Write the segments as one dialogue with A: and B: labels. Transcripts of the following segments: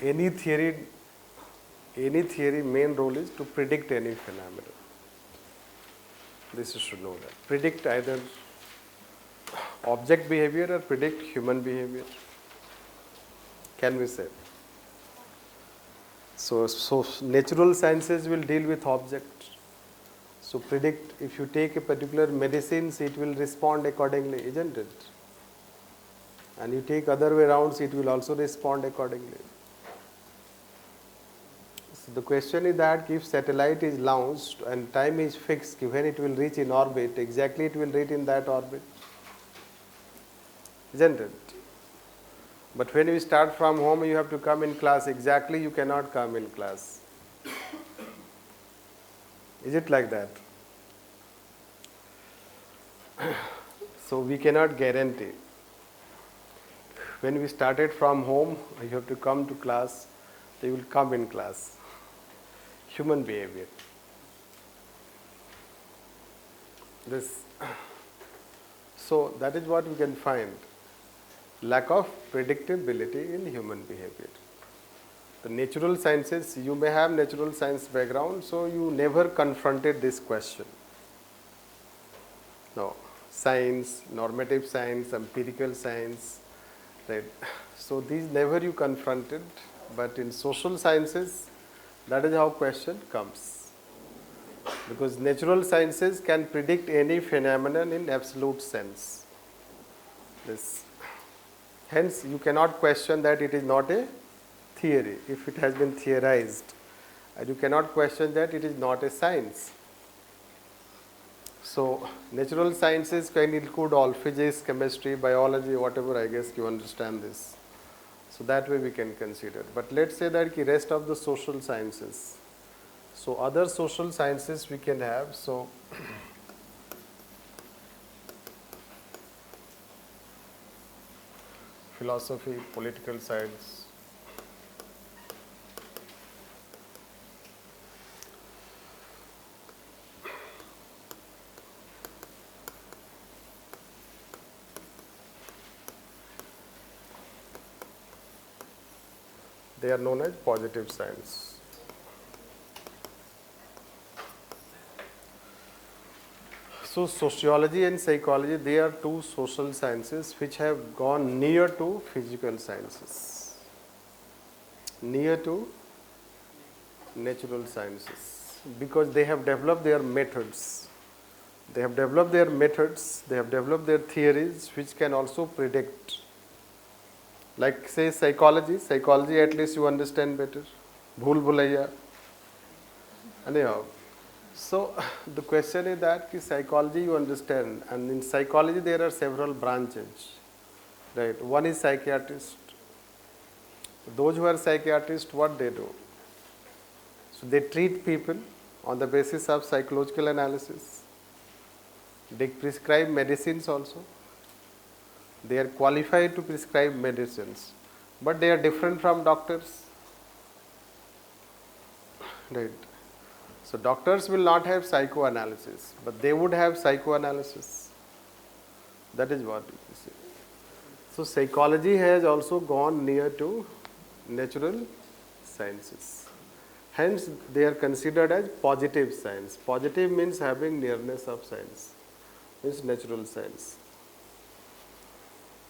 A: any theory main role is to predict any phenomenon. This you should know that. Predict either object behavior or predict human behavior. Can we say? So natural sciences will deal with objects. So predict, if you take a particular medicines, it will respond accordingly, isn't it? And you take other way around, it will also respond accordingly. So the question is that if satellite is launched and time is fixed, when it will reach in orbit, exactly it will reach in that orbit, isn't it? But when you start from home, you have to come in class, exactly you cannot come in class. Is it like that? So we cannot guarantee. When we started from home, you have to come to class, they will come in class. Human behavior. So that is what we can find. Lack of predictability in human behavior. The natural sciences, you may have natural science background, so you never confronted this question. No. Science, normative science, empirical science, right? So these never you confronted, but in social sciences, that is how question comes. Because natural sciences can predict any phenomenon in absolute sense. Hence, you cannot question that it is not a theory if it has been theorized. And you cannot question that it is not a science. So, natural sciences can include all physics, chemistry, biology, whatever, I guess you understand this. So, that way we can consider. But let's say that the rest of the social sciences. So, other social sciences we can have. So, philosophy, political science. They are known as positive science. So sociology and psychology, they are two social sciences which have gone near to physical sciences, near to natural sciences, because they have developed their methods. They have developed their methods, they have developed their theories which can also predict. Like say psychology at least you understand better. Bhul bhulaiya. Anyhow, so the question is that psychology you understand, and in psychology there are several branches, right? One is psychiatrist. Those who are psychiatrists, what they do? So they treat people on the basis of psychological analysis. They prescribe medicines also. They are qualified to prescribe medicines, but they are different from doctors, right? So doctors will not have psychoanalysis, but they would have psychoanalysis. That is what you see. So psychology has also gone near to natural sciences. Hence they are considered as positive science. Positive means having nearness of science, means natural science.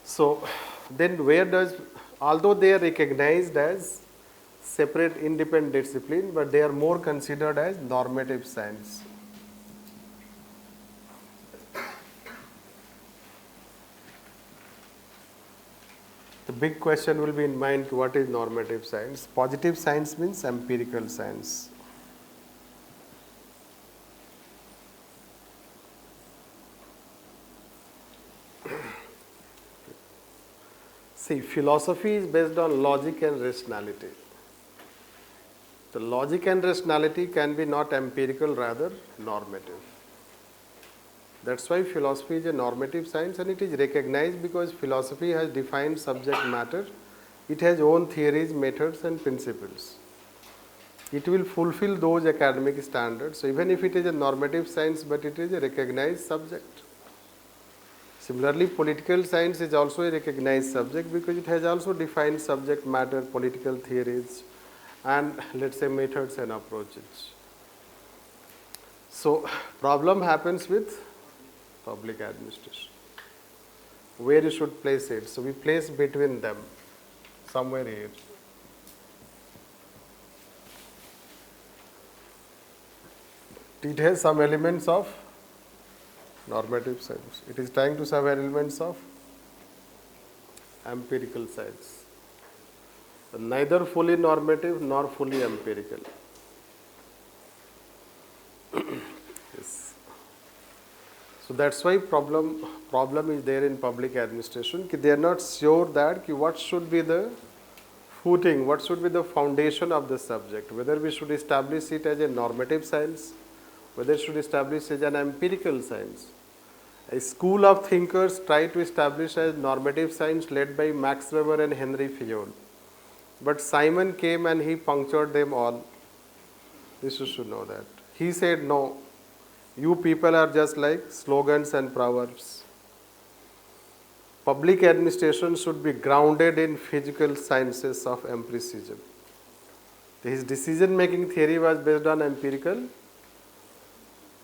A: So then where does, although they are recognized as separate independent discipline, but they are more considered as normative science. The big question will be in mind, what is normative science? Positive science means empirical science. See, philosophy is based on logic and rationality. The logic and rationality can be not empirical, rather normative. That's why philosophy is a normative science, and it is recognized because philosophy has defined subject matter. It has own theories, methods and principles. It will fulfill those academic standards. So even if it is a normative science, but it is a recognized subject. Similarly, political science is also a recognized subject because it has also defined subject matter, political theories, and let's say methods and approaches. So, problem happens with public administration. Where you should place it? So, we place between them, somewhere here. It has some elements of normative science. It is trying to have elements of empirical science. So neither fully normative nor fully empirical. Yes. So that's why problem is there in public administration. They are not sure that what should be the footing, what should be the foundation of the subject, whether we should establish it as a normative science, whether it should establish as an empirical science. A school of thinkers tried to establish as normative science led by Max Weber and Henry Fayol. But Simon came and he punctured them all. This you should know that. He said, no, you people are just like slogans and proverbs. Public administration should be grounded in physical sciences of empiricism. His decision-making theory was based on empirical.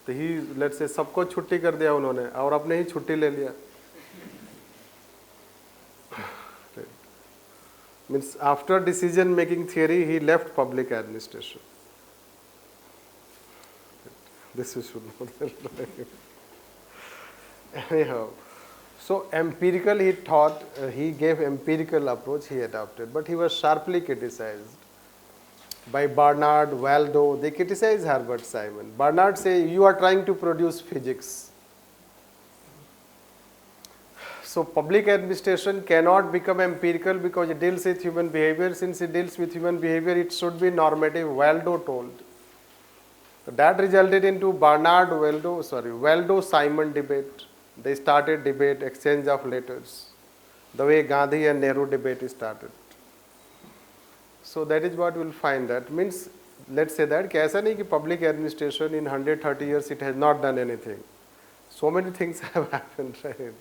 A: तो ही let's say सबको छुट्टी कर दिया उन्होंने और अपने ही छुट्टी ले लिया. Means after decision making theory he left public administration. This you should know. Anyhow, so empirical he taught, he gave empirical approach he adopted, but he was sharply criticized by Barnard, Waldo. They criticize Herbert Simon. Barnard say, you are trying to produce physics. So public administration cannot become empirical because it deals with human behavior. Since it deals with human behavior, it should be normative, Waldo told. So that resulted into Waldo-Simon debate. They started debate, exchange of letters, the way Gandhi and Nehru debate started. So that is what we will find. That means, let's say that ऐसा नहीं कि public administration in 130 years it has not done anything. So many things have happened, right,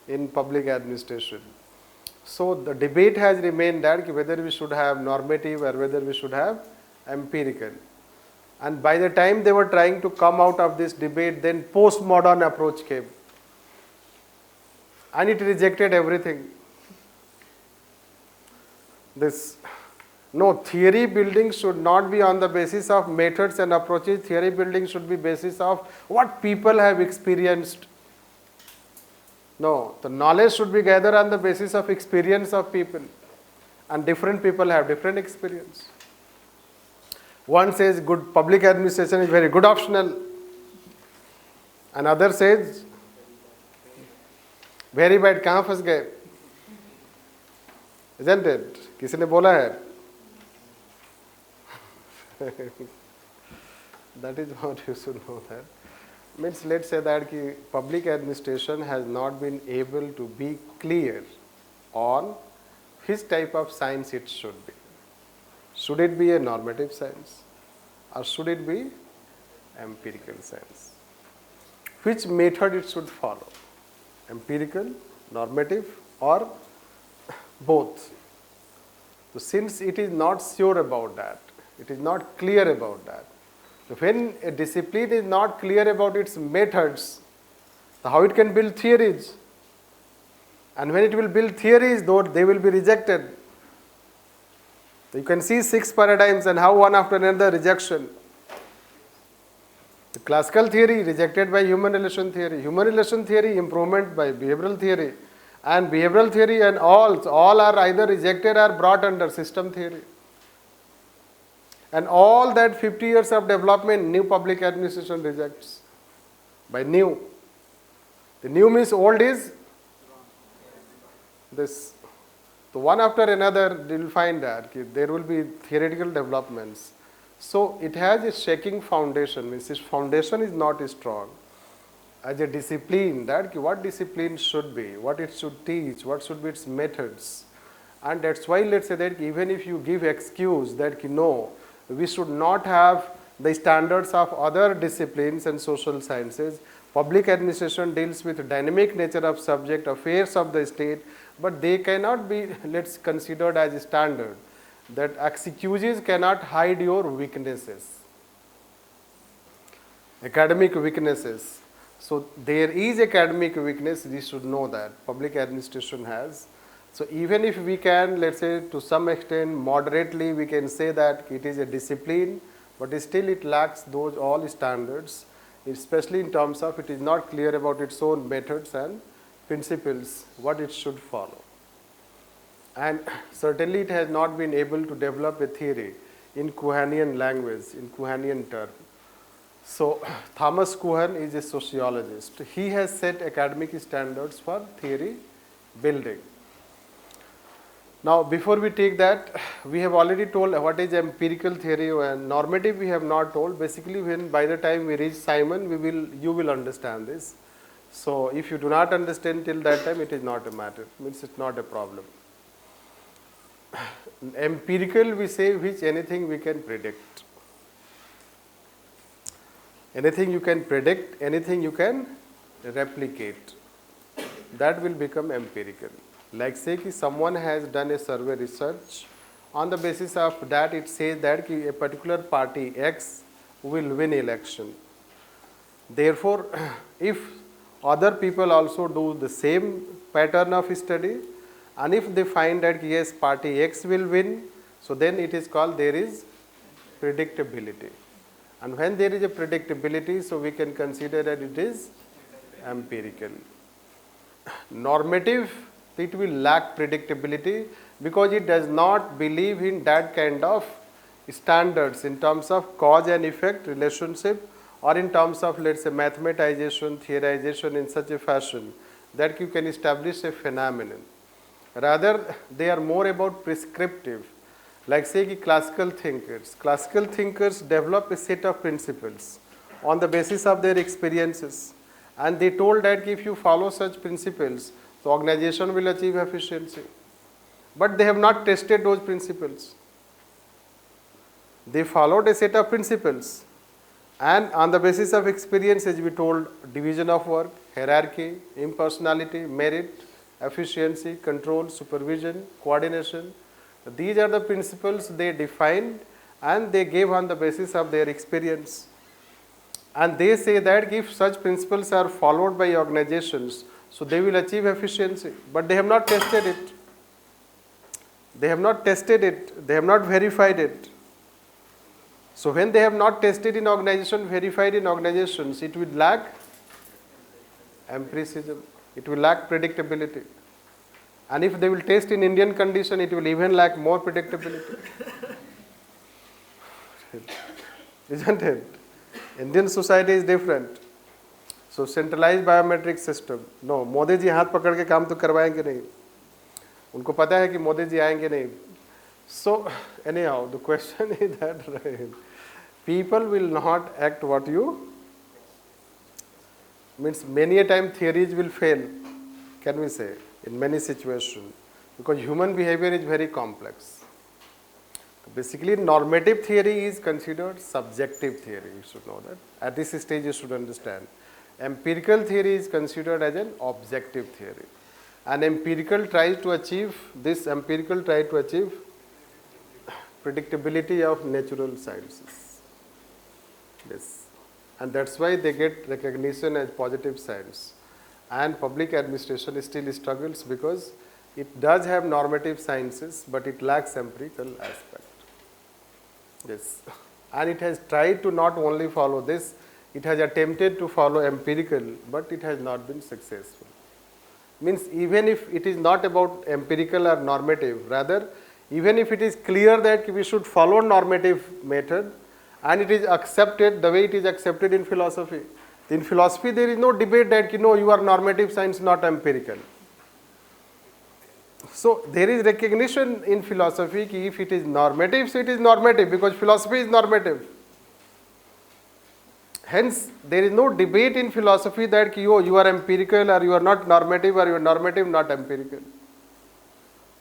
A: in public administration. So the debate has remained that whether we should have normative or whether we should have empirical. And by the time they were trying to come out of this debate, then postmodern approach came. And it rejected everything. No, theory building should not be on the basis of methods and approaches. Theory building should be basis of what people have experienced. No, the knowledge should be gathered on the basis of experience of people. And different people have different experience. One says good public administration is very good optional. Another says very bad, कहाँ फंस गए? Isn't it? किसी ने बोला है? That is what you should know. That means, let's say that ki public administration has not been able to be clear on which type of science it should be. Should it be a normative science or should it be empirical science? Which method it should follow? Empirical, normative, or both? So since it is not sure about that, it is not clear about that. So when a discipline is not clear about its methods, so how it can build theories? And when it will build theories, though they will be rejected. So you can see 6 paradigms and how one after another rejection. The classical theory rejected by human relation theory improvement by behavioral theory, and behavioral theory and all are either rejected or brought under system theory. And all that 50 years of development, new public administration rejects. By new. The new means old is this. So one after another, you will find that there will be theoretical developments. So it has a shaking foundation, means its foundation is not strong. As a discipline, that what discipline should be, what it should teach, what should be its methods. And that's why let's say that even if you give excuse that no, we should not have the standards of other disciplines and social sciences. Public administration deals with the dynamic nature of subject, affairs of the state, but they cannot be, let's considered as a standard. That excuses cannot hide your weaknesses, academic weaknesses. So there is academic weakness, we should know that public administration has. So even if we can, let's say to some extent moderately, we can say that it is a discipline, but still it lacks those all standards, especially in terms of it is not clear about its own methods and principles, what it should follow. And certainly it has not been able to develop a theory in Kuhanian language, in Kuhanian term. So Thomas Kuhan is a sociologist. He has set academic standards for theory building. Now before we take that, we have already told what is empirical theory and normative we have not told. Basically when by the time we reach Simon, you will understand this. So if you do not understand till that time, it is not a matter, means it's not a problem. Empirical we say which anything we can predict. Anything you can predict, anything you can replicate, that will become empirical. Like say कि someone has done a survey research, on the basis of that it says that कि a particular party X will win election. Therefore, if other people also do the same pattern of study, and if they find that yes, party X will win, so then it is called there is predictability. And when there is a predictability, so we can consider that it is empirical. Normative, it will lack predictability because it does not believe in that kind of standards in terms of cause and effect relationship, or in terms of, let's say, mathematization, theorization in such a fashion that you can establish a phenomenon. Rather, they are more about prescriptive. Like say classical thinkers develop a set of principles on the basis of their experiences, and they told that if you follow such principles, the organization will achieve efficiency. But they have not tested those principles. They followed a set of principles, and on the basis of experiences we told division of work, hierarchy, impersonality, merit, efficiency, control, supervision, coordination. These are the principles they defined and they gave on the basis of their experience. And they say that if such principles are followed by organizations, so they will achieve efficiency. But they have not tested it. They have not tested it. They have not verified it. So when they have not tested in organization, verified in organizations, it will lack empiricism. It will lack predictability. And if they will test in Indian condition, it will even lack more predictability. Isn't it? Indian society is different. So centralized biometric system. No, Modi ji हाथ पकड़ के काम तो करवाएंगे नहीं. उनको पता है कि मोदी जी आएंगे नहीं. So anyhow, the question is that people will not act what you means many a time theories will fail, can we say, in many situations, because human behavior is very complex. Basically, normative theory is considered subjective theory, you should know that. At this stage, you should understand. Empirical theory is considered as an objective theory. And empirical tries to achieve predictability of natural sciences. Yes. And that's why they get recognition as positive science. And public administration still struggles because it does have normative sciences, but it lacks empirical aspect. Yes. And it has tried to not only follow this, it has attempted to follow empirical, but it has not been successful. Means even if it is not about empirical or normative, rather even if it is clear that we should follow normative method and it is accepted the way it is accepted in philosophy. In philosophy there is no debate that you are normative science, not empirical. So there is recognition in philosophy that if it is normative, so it is normative because philosophy is normative. Hence, there is no debate in philosophy that you are empirical or you are not normative or you are normative, not empirical.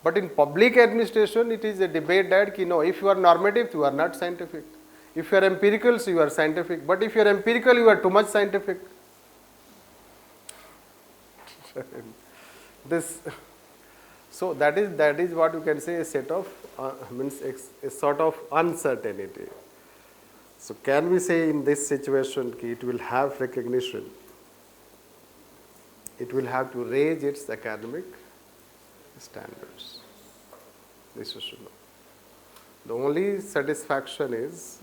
A: But in public administration, it is a debate that if you are normative, you are not scientific. If you are empirical, so you are scientific. But if you are empirical, you are too much scientific. This, so that is what you can say a set of means a sort of uncertainty. So can we say in this situation it will have recognition? It will have to raise its academic standards. This is should know. The only satisfaction is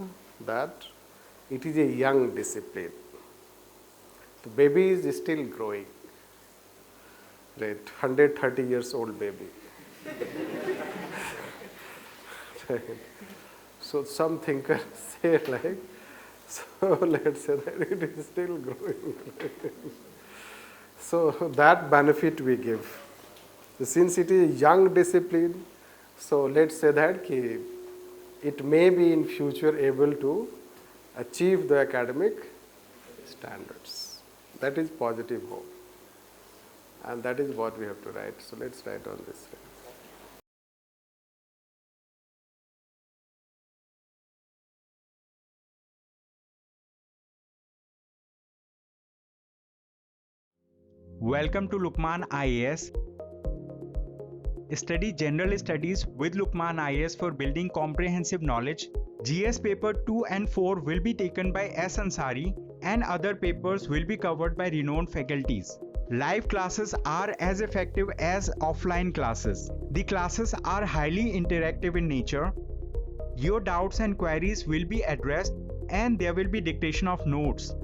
A: that it is a young discipline. The baby is still growing. Right, 130 years old baby. Right. So some thinkers say like, so let's say that it is still growing. So that benefit we give. So since it is a young discipline, so let's say that it may be in future able to achieve the academic standards. That is positive hope. And that is what we have to write. So let's write on this.
B: Welcome to LUKMAAN IAS. Study General Studies with LUKMAAN IAS for building comprehensive knowledge. GS paper 2 and 4 will be taken by S. Ansari and other papers will be covered by renowned faculties. Live classes are as effective as offline classes. The classes are highly interactive in nature. Your doubts and queries will be addressed and there will be dictation of notes.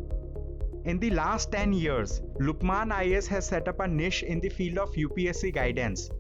B: In the last 10 years, LUKMAAN IAS has set up a niche in the field of UPSC guidance.